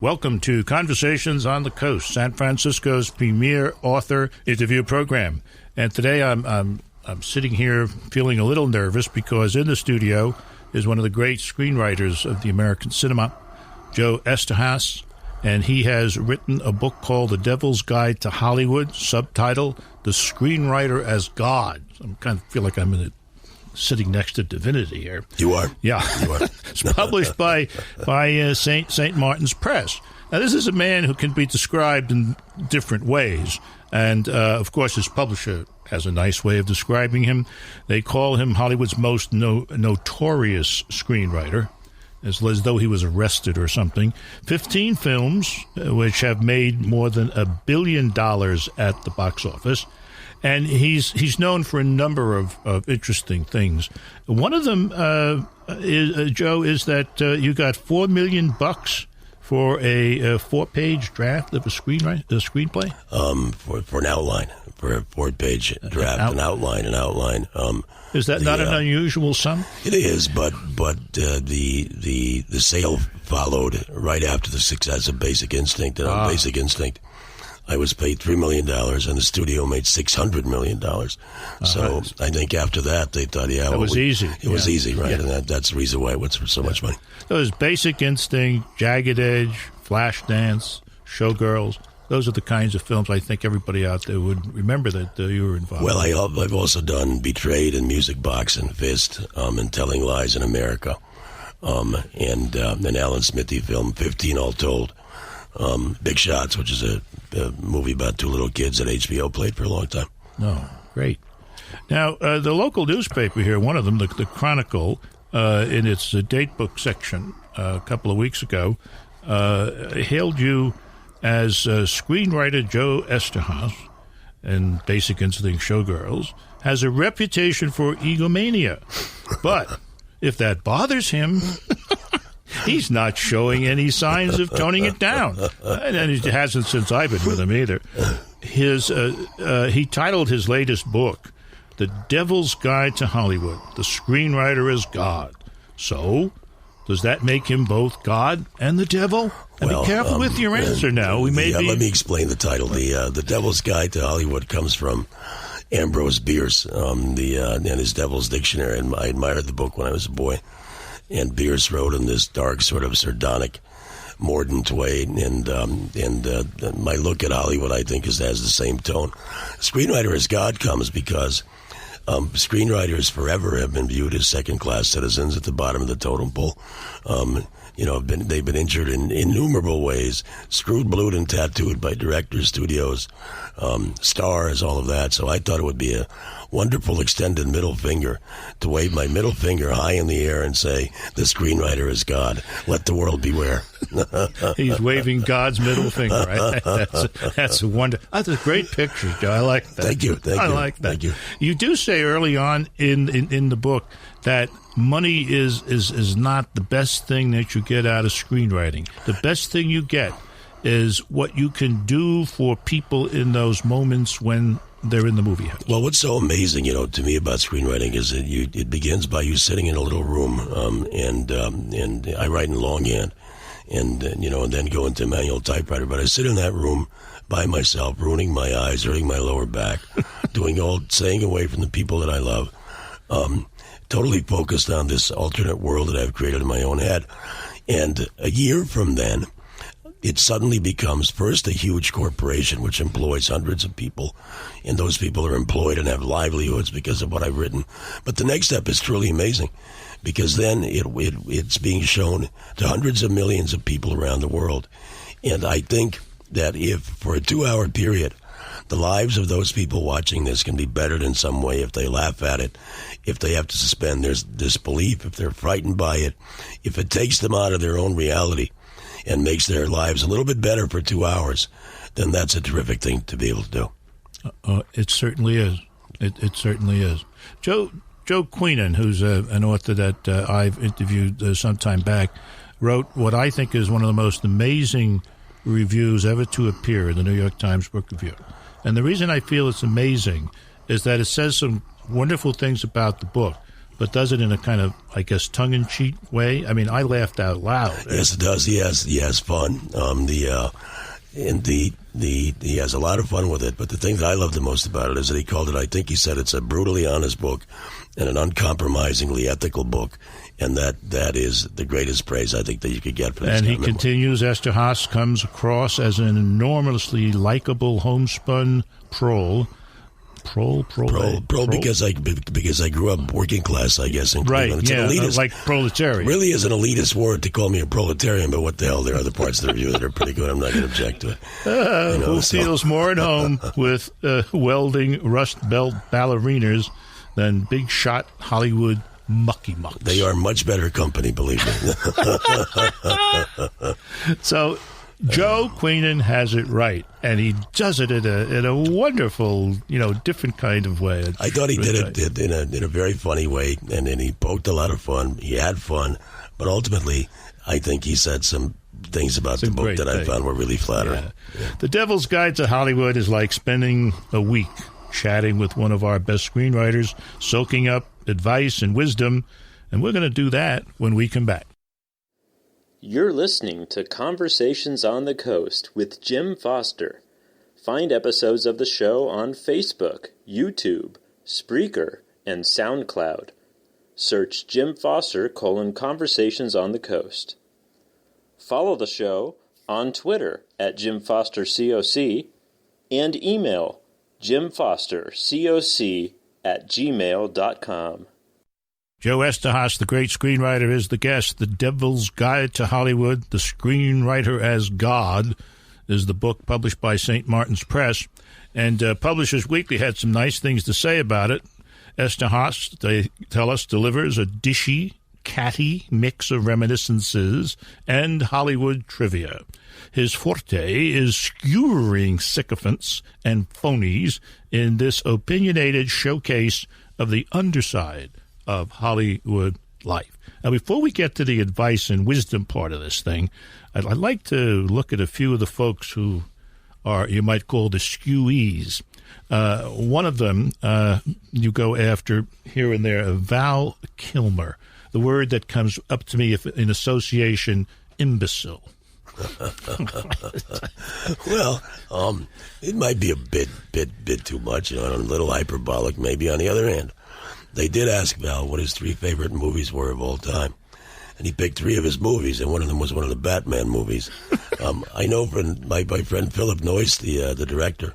Welcome to Conversations on the Coast, San Francisco's premier author interview program. And today I'm sitting here feeling a little nervous because in the studio is one of the great screenwriters of the American cinema, Joe Eszterhas, and he has written a book called The Devil's Guide to Hollywood, subtitle The Screenwriter as God. I kind of feel like I'm sitting next to divinity here. You are? Yeah. You are. It's published by St. Martin's Press. Now, this is a man who can be described in different ways. And, of course, his publisher has a nice way of describing him. They call him Hollywood's most notorious screenwriter, as though he was arrested or something. 15 films, which have made more than $1 billion at the box office. And he's known for a number of interesting things. One of them, Joe, is that you got $4 million for a 4-page draft of a screenplay. For an outline, for a 4-page draft, an outline. Is that not an unusual sum? It is, but the sale followed right after the success of Basic Instinct, and on Basic Instinct, I was paid $3 million, and the studio made $600 million. So I think after that, they thought, it was easy. It was easy, right? Yeah. And that's the reason why it was for so much money. Those Basic Instinct, Jagged Edge, Flashdance, Showgirls, those are the kinds of films I think everybody out there would remember that you were involved in. Well, I've also done Betrayed and Music Box and Fist and Telling Lies in America, and an Alan Smithy film, 15 all told. Big Shots, which is a movie about two little kids that HBO played for a long time. Oh, great. Now, the local newspaper here, one of them, the Chronicle, in its date book section a couple of weeks ago, hailed you as screenwriter Joe Eszterhas, and Basic Instinct Showgirls, has a reputation for egomania. But if that bothers him... He's not showing any signs of toning it down, and he hasn't since I've been with him either. He titled his latest book, The Devil's Guide to Hollywood, The Screenwriter as God. So, does that make him both God and the devil? And be careful with your answer now. Let me explain the title. The Devil's Guide to Hollywood comes from Ambrose Bierce, and his Devil's Dictionary, and I admired the book when I was a boy. And Bierce wrote in this dark, sort of sardonic, mordant way, and my look at Hollywood, I think, has the same tone. Screenwriter as God comes because screenwriters forever have been viewed as second-class citizens at the bottom of the totem pole. They've been injured in innumerable ways, screwed, blued, and tattooed by directors, studios, stars, all of that. So I thought it would be a wonderful extended middle finger to wave my middle finger high in the air and say, the screenwriter is God. Let the world beware. He's waving God's middle finger, right? That's a wonder. That's a great picture, Joe. I like that. Thank you. I like that. Thank you. You do say early on in the book that money is not the best thing that you get out of screenwriting. The best thing you get is what you can do for people in those moments when they're in the movie house. Well, what's so amazing, to me about screenwriting is that it begins by you sitting in a little room, and I write in longhand, and then go into manual typewriter. But I sit in that room by myself, ruining my eyes, hurting my lower back, staying away from the people that I love, totally focused on this alternate world that I've created in my own head. And a year from then, it suddenly becomes first a huge corporation which employs hundreds of people, and those people are employed and have livelihoods because of what I've written. But the next step is truly amazing, because then it's being shown to hundreds of millions of people around the world. And I think that if for a 2-hour period the lives of those people watching this can be bettered in some way, if they laugh at it, if they have to suspend their disbelief, if they're frightened by it, if it takes them out of their own reality and makes their lives a little bit better for 2 hours, then that's a terrific thing to be able to do. It certainly is. It certainly is. Joe Queenan, who's an author that I've interviewed some time back, wrote what I think is one of the most amazing reviews ever to appear in the New York Times Book Review. And the reason I feel it's amazing is that it says some wonderful things about the book, but does it in a kind of, I guess, tongue-in-cheek way. I mean, I laughed out loud. Yes, it does. He has fun. He has a lot of fun with it. But the thing that I love the most about it is that he called it, I think he said, it's a brutally honest book and an uncompromisingly ethical book. And that is the greatest praise I think that you could get for this. And he continues, Eszterhas comes across as an enormously likable homespun prole because I grew up working class, I guess. In Cleveland. It's an elitist, like proletarian. Really is an elitist word to call me a proletarian, but what the hell? There are other parts of the review that are pretty good. I'm not going to object to it. Who feels more at home with welding Rust Belt ballerinas than big shot Hollywood mucky mucks? They are much better company, believe me. So Joe Queenan has it right, and he does it in a wonderful, different kind of way. I thought he did it in a very funny way, and then he poked a lot of fun. He had fun, but ultimately, I think he said some things about the book that I found were really flattering. Yeah. The Devil's Guide to Hollywood is like spending a week chatting with one of our best screenwriters, soaking up advice and wisdom, and we're going to do that when we come back. You're listening to Conversations on the Coast with Jim Foster. Find episodes of the show on Facebook, YouTube, Spreaker, and SoundCloud. Search Jim Foster Conversations on the Coast. Follow the show on Twitter at Jim Foster COC and email jimfostercoc@gmail.com. Joe Eszterhas, the great screenwriter, is the guest. The Devil's Guide to Hollywood, The Screenwriter as God, is the book published by St. Martin's Press. And Publishers Weekly had some nice things to say about it. Eszterhas, they tell us, delivers a dishy, catty mix of reminiscences and Hollywood trivia. His forte is skewering sycophants and phonies in this opinionated showcase of the underside of Hollywood life. Now, before we get to the advice and wisdom part of this thing, I'd like to look at a few of the folks who are, you might call, the skewees. One of them, you go after here and there, Val Kilmer, the word that comes up to me in association, imbecile. Well, it might be a bit too much, a little hyperbolic maybe. On the other hand, they did ask Val what his 3 favorite movies were of all time, and he picked 3 of his movies, and one of them was one of the Batman movies. I know from my friend Philip Noyce, the director,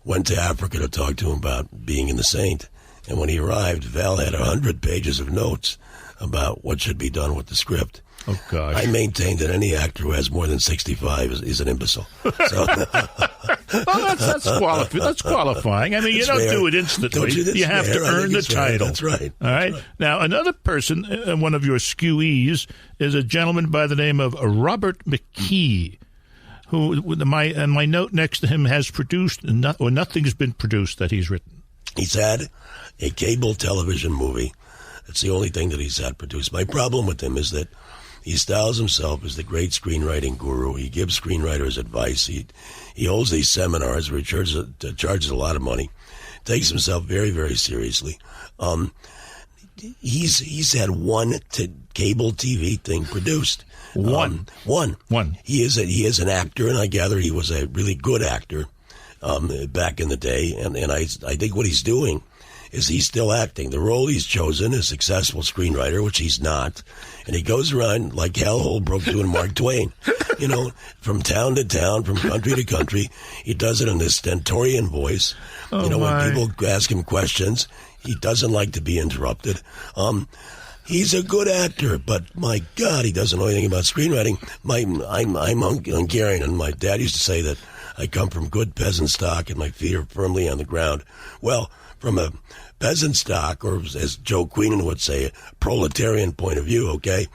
went to Africa to talk to him about being in The Saint, and when he arrived, Val had 100 pages of notes about what should be done with the script. Oh, gosh. I maintain that any actor who has more than 65 is an imbecile. So. Well, that's qualifying. I mean, you don't do it instantly. You have to earn the title. That's right. All right. That's right. Now, another person, one of your skewees, is a gentleman by the name of Robert Mckee, who, my note next to him, has produced, or nothing's been produced that he's written. He's had a cable television movie. It's the only thing that he's had produced. My problem with him is that he styles himself as the great screenwriting guru. He gives screenwriters advice. He holds these seminars where he charges a lot of money. Takes himself very, very seriously. He's had one cable TV thing produced. One. He is an actor, and I gather he was a really good actor back in the day. And I think what he's doing is he's still acting. The role he's chosen is successful screenwriter, which he's not. And he goes around like Hal Holbrook doing Mark Twain, from town to town, from country to country. He does it in this stentorian voice. When people ask him questions, he doesn't like to be interrupted. He's a good actor, but my God, he doesn't know anything about screenwriting. I'm Hungarian, and my dad used to say that I come from good peasant stock and my feet are firmly on the ground. Well, from a peasant stock, or as Joe Queenan would say, a proletarian point of view, okay?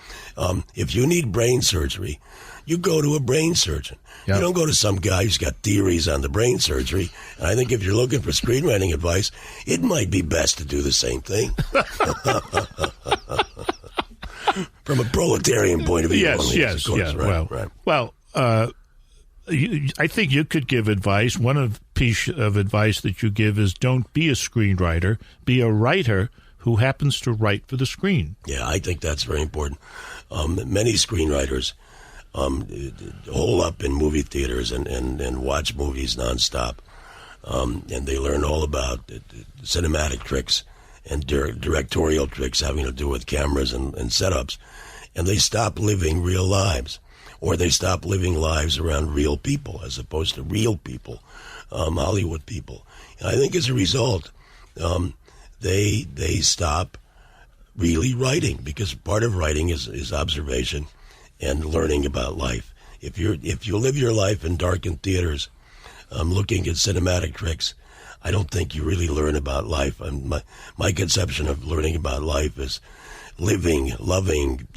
If you need brain surgery, you go to a brain surgeon. Yep. You don't go to some guy who's got theories on the brain surgery. And I think if you're looking for screenwriting advice, it might be best to do the same thing. From a proletarian point of view. Yes. Right. Well, I think you could give advice. One piece of advice that you give is don't be a screenwriter, be a writer who happens to write for the screen. Yeah, I think that's very important. Many screenwriters hole up in movie theaters and watch movies nonstop. And they learn all about cinematic tricks and directorial tricks having to do with cameras and setups. And they stop living real lives, or they stop living lives around real people as opposed to real people, Hollywood people. And I think as a result, they stop really writing, because part of writing is observation and learning about life. If you live your life in darkened theaters, looking at cinematic tricks, I don't think you really learn about life. My conception of learning about life is living, loving.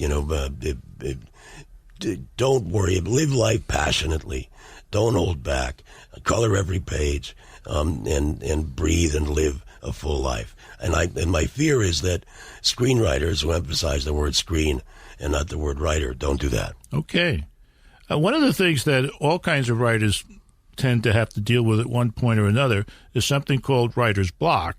Don't worry. Live life passionately. Don't hold back. Color every page, and breathe and live a full life. And my fear is that screenwriters who emphasize the word screen and not the word writer don't do that. Okay. One of the things that all kinds of writers tend to have to deal with at one point or another is something called writer's block.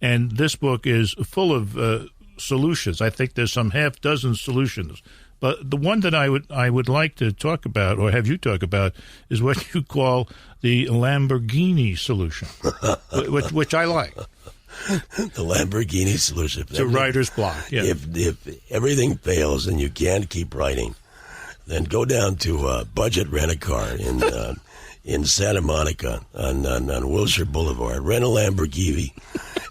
And this book is full of solutions. I think there's some half dozen solutions. But the one that I would like to talk about, or have you talk about, is what you call the Lamborghini solution, which I like. The Lamborghini solution. It's a writer's block. Yeah. If everything fails and you can't keep writing, then go down to Budget Rent-A-Car in Santa Monica on Wilshire Boulevard. Rent a Lamborghini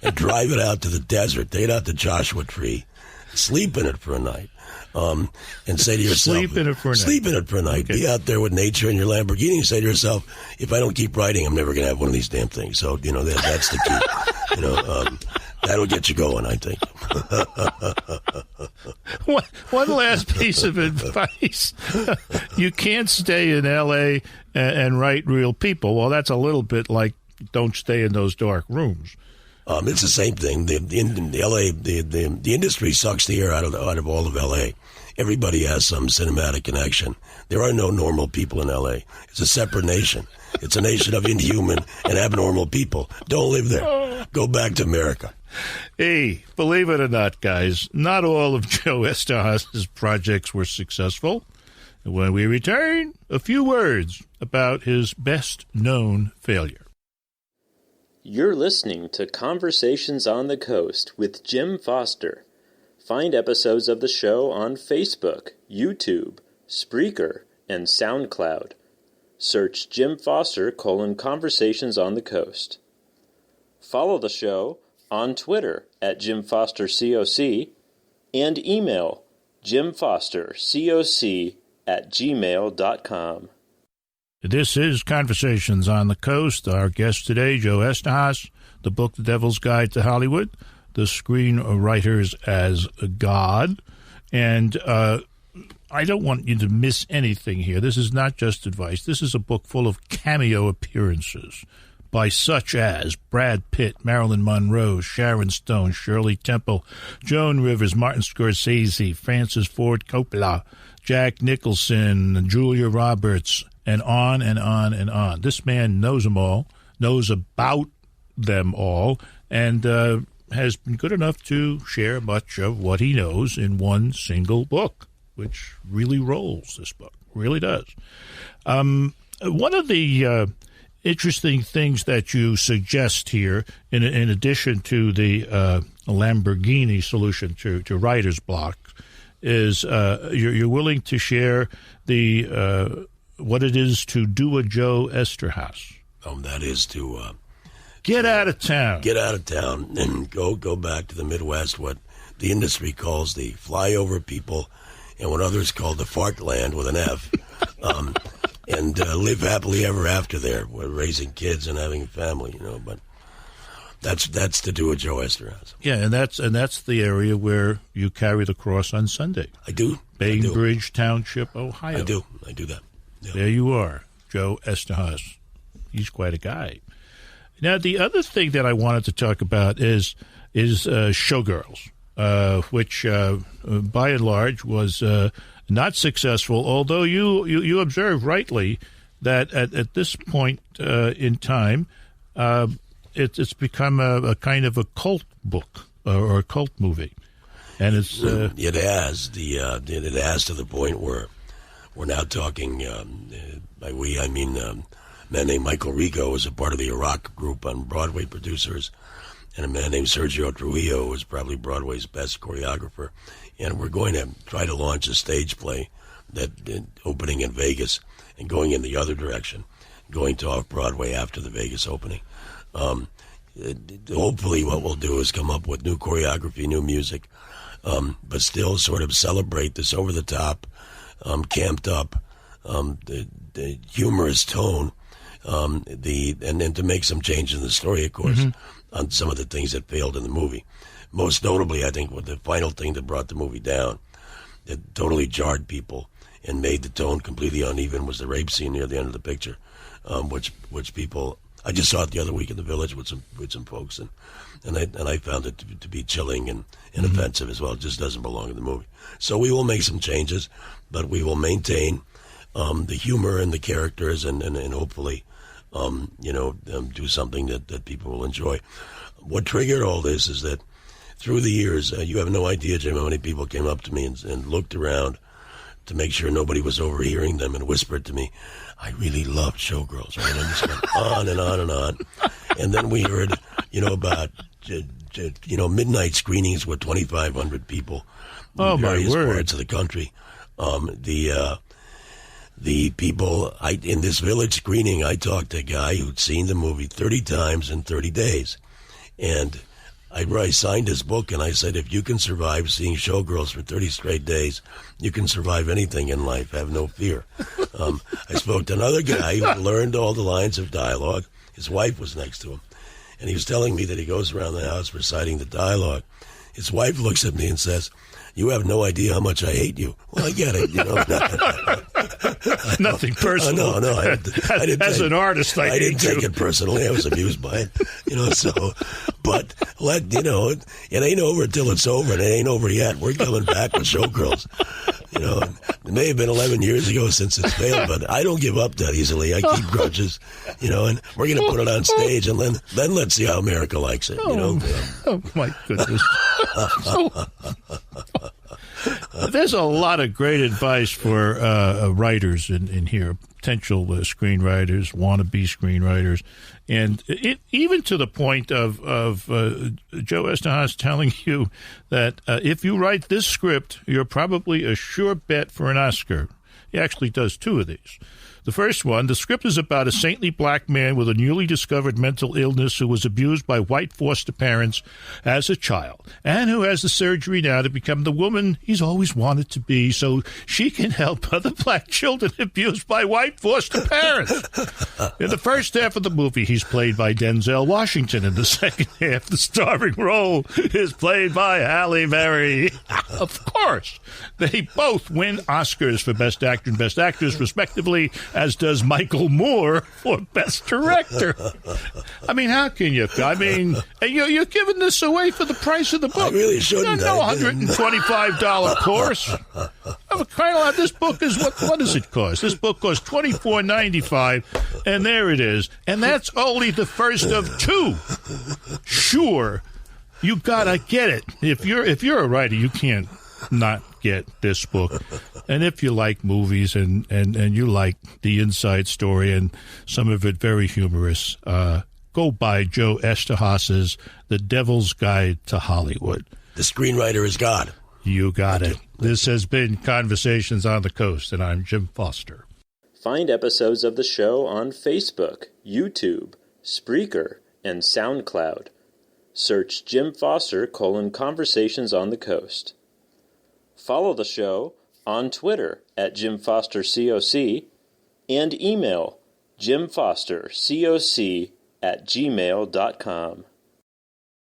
and drive it out to the desert. Take it out to Joshua Tree. Sleep in it for a night. And say to yourself, Sleep in it for a night. Okay. Be out there with nature in your Lamborghini and say to yourself, if I don't keep writing, I'm never going to have one of these damn things. So, that's the key. That'll get you going, I think. One last piece of advice. You can't stay in L.A. and write real people. Well, that's a little bit like don't stay in those dark rooms. It's the same thing. The L.A. the industry sucks the air out of all of L.A. Everybody has some cinematic connection. There are no normal people in L.A. It's a separate nation. It's a nation of inhuman and abnormal people. Don't live there. Go back to America. Hey, believe it or not, guys, not all of Joe Eszterhas' projects were successful. And when we return, a few words about his best-known failure. You're listening to Conversations on the Coast with Jim Foster. Find episodes of the show on Facebook, YouTube, Spreaker, and SoundCloud. Search Jim Foster Conversations on the Coast. Follow the show on Twitter at Jim Foster COC and email jimfostercoc@gmail.com. This is Conversations on the Coast. Our guest today, Joe Eszterhas, the book The Devil's Guide to Hollywood, The Screenwriters as God. And I don't want you to miss anything here. This is not just advice. This is a book full of cameo appearances by such as Brad Pitt, Marilyn Monroe, Sharon Stone, Shirley Temple, Joan Rivers, Martin Scorsese, Francis Ford Coppola, Jack Nicholson, Julia Roberts, and on and on and on. This man knows them all, knows about them all, and has been good enough to share much of what he knows in one single book, which really rolls, this book, really does. One of the interesting things that you suggest here, in addition to the Lamborghini solution to writer's block, is you're willing to share the what it is to do a Joe Eszterhas. That is to get out of town. Get out of town and go back to the Midwest, what the industry calls the flyover people, and what others call the fart land with an F, and live happily ever after there, raising kids and having a family, But that's to do a Joe Eszterhas. Yeah, and that's the area where you carry the cross on Sunday. I do. Bainbridge Township, Ohio. I do that. Yeah. There you are, Joe Eszterhas. He's quite a guy. Now, the other thing that I wanted to talk about is Showgirls, which by and large was not successful. Although you observe rightly that at this point in time, it's become a kind of a cult book or a cult movie. And it's it has it has to the point where we're now talking. By we, I mean a man named Michael Rico was a part of the Iraq group on Broadway producers, and a man named Sergio Trujillo was probably Broadway's best choreographer. And we're going to try to launch a stage play that opening in Vegas and going in the other direction, going to off-Broadway after the Vegas opening. Hopefully what we'll do is come up with new choreography, new music, but still sort of celebrate this over-the-top, camped up, the humorous tone, and then to make some change in the story, of course, on some of the things that failed in the movie. Most notably, I think, the final thing that brought the movie down, that totally jarred people and made the tone completely uneven, was the rape scene near the end of the picture, which people. I just saw it the other week in the Village with some folks, and I found it to be chilling and offensive as well. It just doesn't belong in the movie. So we will make some changes, but we will maintain the humor and the characters, and hopefully, do something that people will enjoy. What triggered all this is that through the years, you have no idea, Jim, how many people came up to me and looked around to make sure nobody was overhearing them and whispered to me, I really loved Showgirls, right? And just went on and on and on. And then we heard, about, midnight screenings with 2,500 people in various parts of the country. The people, in this Village screening, I talked to a guy who'd seen the movie 30 times in 30 days. And I signed his book, and I said, if you can survive seeing Showgirls for 30 straight days, you can survive anything in life. Have no fear. I spoke to another guy who learned all the lines of dialogue. His wife was next to him, and he was telling me that he goes around the house reciting the dialogue. His wife looks at me and says, you have no idea how much I hate you. Well, I get it, Nothing personal. No, I didn't. As an artist, I didn't take it personally. I was amused by it, so. But it ain't over until it's over, and it ain't over yet. We're coming back with Showgirls. It may have been 11 years ago since it's failed, but I don't give up that easily. I keep grudges, and we're going to put it on stage, and then let's see how America likes it. Oh my goodness. There's a lot of great advice for writers in here, potential screenwriters, wannabe screenwriters, and even to the point of Joe Eszterhas telling you that if you write this script, you're probably a sure bet for an Oscar. He actually does two of these. The first one, the script is about a saintly black man with a newly discovered mental illness who was abused by white foster parents as a child and who has the surgery now to become the woman he's always wanted to be so she can help other black children abused by white foster parents. In the first half of the movie, he's played by Denzel Washington. In the second half, the starring role is played by Halle Berry. Of course, they both win Oscars for Best Actor and Best Actress, respectively, as does Michael Moore for Best Director. I mean, how can you? I mean, you're giving this away for the price of the book. I really shouldn't. No $125 course. This book is, what does it cost? This book costs $24.95, and there it is. And that's only the first of two. Sure, you gotta get it. If you're a writer, you can't not get this book. And if you like movies and you like the inside story and some of it very humorous, go buy Joe Eszterhas's The Devil's Guide to Hollywood. The screenwriter is God. You got it. This has been Conversations on the Coast, and I'm Jim Foster. Find episodes of the show on Facebook, YouTube, Spreaker, and SoundCloud. Search Jim Foster, Conversations on the Coast. Follow the show on Twitter at Jim Foster COC and email jimfostercoc@gmail.com.